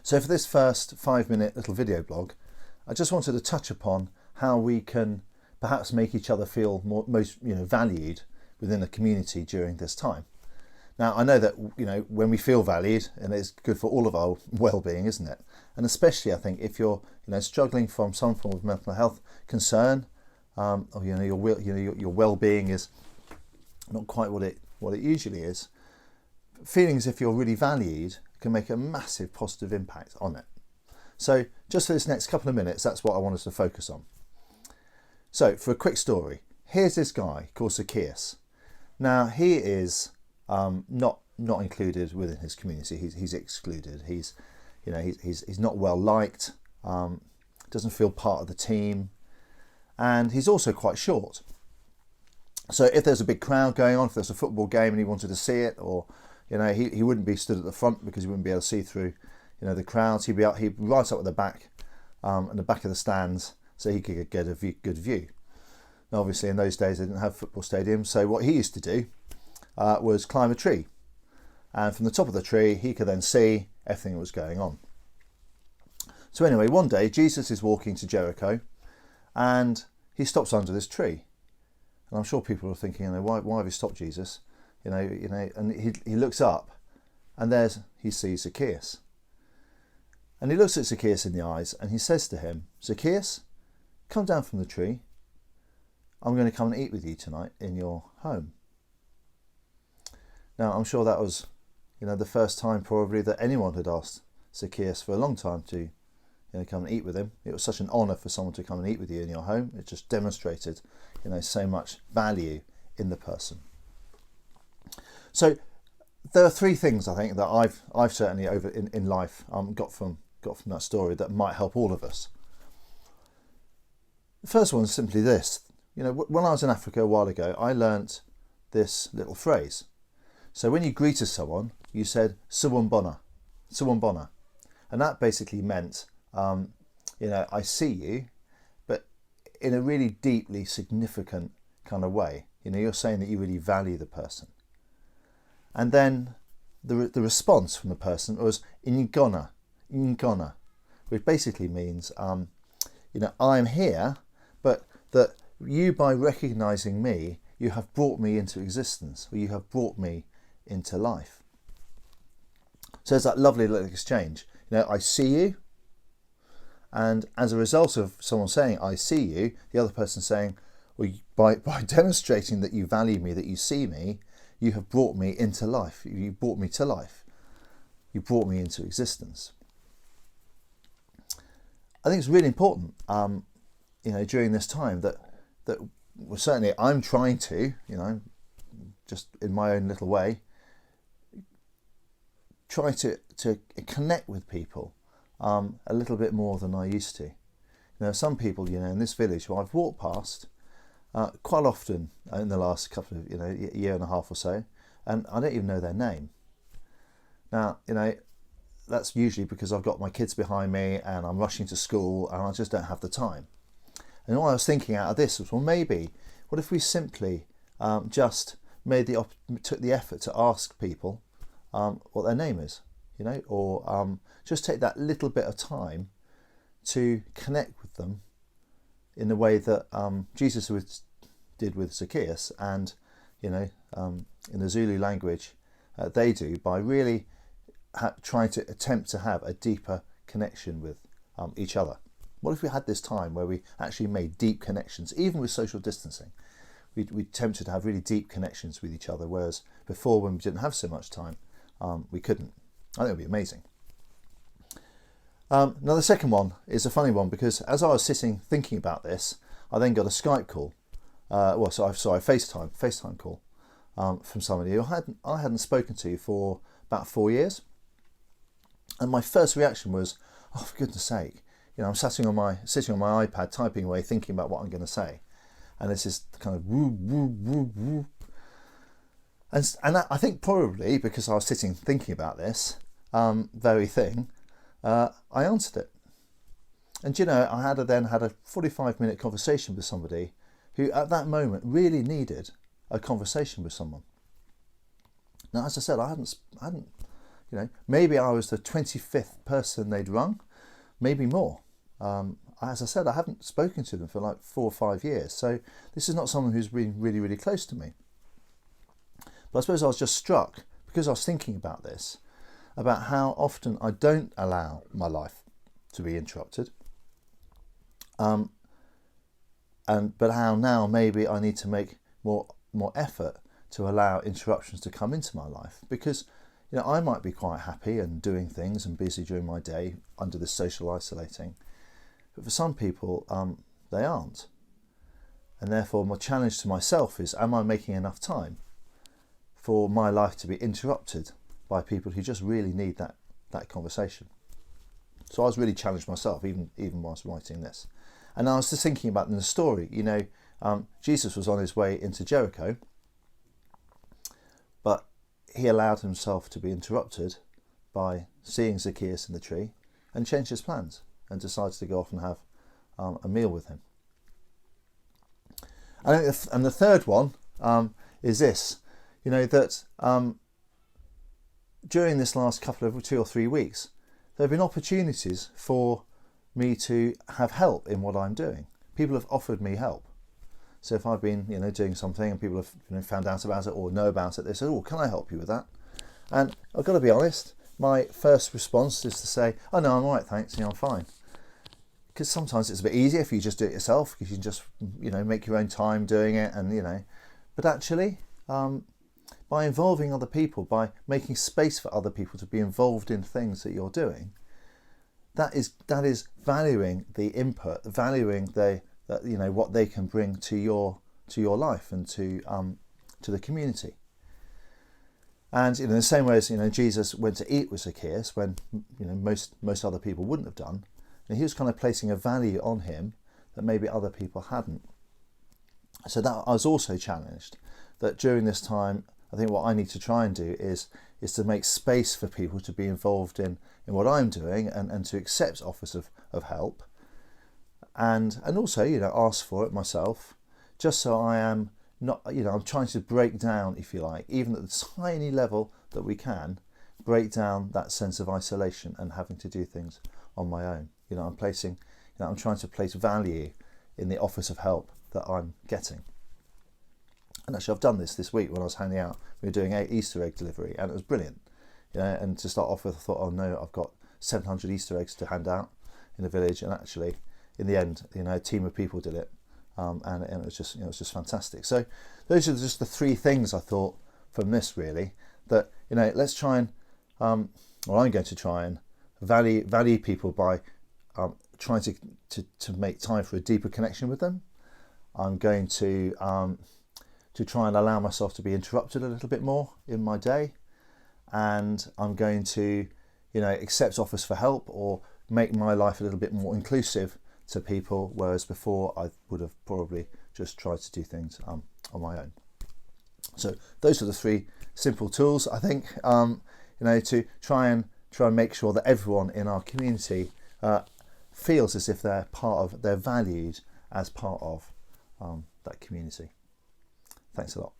So for this first 5-minute little video blog, I just wanted to touch upon how we can perhaps make each other feel most valued within a community during this time. Now, I know that when we feel valued, and it's good for all of our well-being, isn't it? And especially, I think, if you're struggling from some form of mental health concern, or your well-being is not quite what it usually is. Feeling as if you're really valued can make a massive positive impact on it. So just for this next couple of minutes, that's what I wanted to focus on. So for a quick story, here's this guy called Zacchaeus. Now he is not included within his community. He's excluded. He's not well liked. Doesn't feel part of the team, and he's also quite short. So if there's a big crowd going on, if there's a football game and he wanted to see it, or he wouldn't be stood at the front because he wouldn't be able to see through the crowds. He'd be right up at the back, at the back of the stands, so he could get a good view. Now, obviously, in those days they didn't have football stadiums, so what he used to do was climb a tree, and from the top of the tree he could then see everything that was going on. So anyway, one day Jesus is walking to Jericho, and he stops under this tree. And I'm sure people are thinking, why have you stopped, Jesus? And he looks up, and he sees Zacchaeus. And he looks at Zacchaeus in the eyes, and he says to him, Zacchaeus, come down from the tree. I'm going to come and eat with you tonight in your home. Now, I'm sure that was, the first time probably that anyone had asked Zacchaeus for a long time to come and eat with him. It was such an honour for someone to come and eat with you in your home. It just demonstrated, so much value in the person. So there are three things I think that I've certainly over in life got from that story that might help all of us. The first one is simply this. When I was in Africa a while ago, I learnt this little phrase. So when you greeted someone, you said "Sawubona," "Sawubona," and that basically meant I see you, but in a really deeply significant kind of way. You're saying that you really value the person. And then the response from the person was "Ingona," which basically means I'm here, but that you, by recognising me, you have brought me into existence, or you have brought me into life. So there's that lovely little exchange. I see you, and as a result of someone saying I see you, the other person saying, well, by demonstrating that you value me, that you see me, you have brought me into life. You brought me to life. You brought me into existence. I think it's really important, during this time that well, certainly I'm trying to, just in my own little way, try to connect with people a little bit more than I used to. Some people, in this village who I've walked past quite often in the last couple of, year and a half or so, and I don't even know their name. Now, that's usually because I've got my kids behind me and I'm rushing to school and I just don't have the time. And what I was thinking out of this was, well, maybe, what if we simply just took the effort to ask people what their name is, or just take that little bit of time to connect with them in the way that Jesus did with Zacchaeus, and in the Zulu language they do, by really trying to attempt to have a deeper connection with each other. What if we had this time where we actually made deep connections, even with social distancing? We attempted to have really deep connections with each other, whereas before, when we didn't have so much time, we couldn't. I think it would be amazing. Now the second one is a funny one, because as I was sitting thinking about this, I then got a Skype call. FaceTime call from somebody who I hadn't spoken to for about 4 years. And my first reaction was, oh, for goodness sake, I'm sitting on my iPad typing away, thinking about what I'm going to say, and this is kind of woo woo woo woo. And I think probably because I was sitting thinking about this very thing, I answered it. And I then had a 45-minute conversation with somebody who at that moment really needed a conversation with someone. Now, as I said, I hadn't maybe I was the 25th person they'd rung, maybe more. As I said, I haven't spoken to them for like 4 or 5 years, so this is not someone who's been really, really close to me. But I suppose I was just struck, because I was thinking about this, about how often I don't allow my life to be interrupted, but how now maybe I need to make more effort to allow interruptions to come into my life, because I might be quite happy and doing things and busy during my day under this social isolating, but for some people they aren't, and therefore my challenge to myself is, am I making enough time for my life to be interrupted by people who just really need that conversation? So I was really challenged myself, even whilst writing this. And I was just thinking about in the story, Jesus was on his way into Jericho, but he allowed himself to be interrupted by seeing Zacchaeus in the tree and changed his plans and decided to go off and have a meal with him. And the third one is this, that during this last couple of 2 or 3 weeks, there have been opportunities for me to have help in what I'm doing. People have offered me help. So if I've been, doing something and people have found out about it or know about it, they say, "Oh, can I help you with that?" And I've got to be honest, my first response is to say, "Oh no, I'm all right, thanks. I'm fine." Because sometimes it's a bit easier if you just do it yourself, because you can just, make your own time doing it, and But actually, by involving other people, by making space for other people to be involved in things that you're doing, that is valuing the input, valuing what they can bring to your life and to the community. And in the same way as Jesus went to eat with Zacchaeus when most other people wouldn't have done, and he was kind of placing a value on him that maybe other people hadn't. So that I was also challenged that during this time, I think what I need to try and do is to make space for people to be involved in what I'm doing and to accept offers of help, and also ask for it myself, just so I am not I'm trying to break down, if you like, even at the tiny level that we can, break down that sense of isolation and having to do things on my own. I'm placing I'm trying to place value in the offers of help that I'm getting. And actually I've done this week when I was hanging out. We were doing an Easter egg delivery and it was brilliant. And to start off with, I thought, oh no, I've got 700 Easter eggs to hand out in the village, and actually in the end, a team of people did it, and it was just fantastic. So those are just the 3 things I thought from this, really, that let's try and I'm going to try and value people by trying to make time for a deeper connection with them. I'm going to try and allow myself to be interrupted a little bit more in my day, and I'm going to accept offers for help or make my life a little bit more inclusive to people, whereas before I would have probably just tried to do things on my own. So those are the 3 simple tools, I think, to try and make sure that everyone in our community feels as if they're valued as part of that community. Thanks a lot.